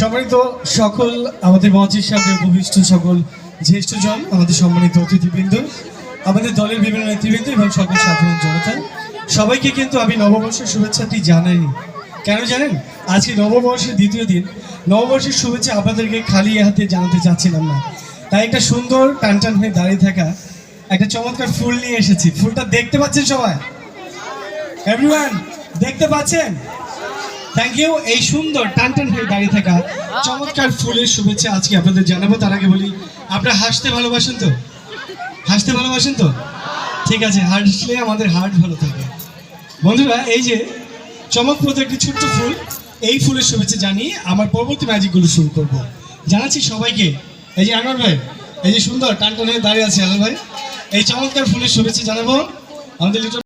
সম্মানিত সকল আমাদের মঞ্চের সামনে উপবিষ্ট সকল জ্যেষ্ঠজন, আমাদের সম্মানিত অতিথিবৃন্দ, আমাদের দলের বিভিন্ন নেতৃবৃন্দ এবং সকল সাধারণ জনতা, সবাইকে কিন্তু আমি নববর্ষের শুভেচ্ছাটি জানাই। কেন জানেন? আজকে নববর্ষের দ্বিতীয় দিন। নববর্ষের শুভেচ্ছা আপনাদেরকে খালি হাতে জানাতে চাচ্ছিলাম না, তাই একটা সুন্দর টানটান হয়ে দাঁড়িয়ে থাকা একটা চমৎকার ফুল নিয়ে এসেছি। ফুলটা দেখতে পাচ্ছেন সবাই? এভরিওয়ান দেখতে পাচ্ছেন? Thank you. এই সুন্দর টানটান হয়ে দাঁড়িয়ে থাকা চমৎকার ফুলের শুভেচ্ছা আজকে আপনাদের জানাবো। তার আগে বলি, আপনারা হাসতে ভালোবাসেন তো? হাসতে ভালোবাসেন তো? ঠিক আছে, হাসলে আমাদের হার্ট ভালো থাকে। বন্ধুরা, এই যে চমকপ্রদ একটি ছোট্ট ফুল, এই ফুলের শুভেচ্ছা জানিয়ে আমার পরবর্তী ম্যাজিকগুলো শুরু করব। জানাচ্ছি সবাইকে, এই যে আনোয়ার ভাই, এই যে সুন্দর টানটান হয়ে দাঁড়িয়ে আছে আনোয়ার ভাই, এই চমৎকার ফুলের শুভেচ্ছা জানাবো আমাদের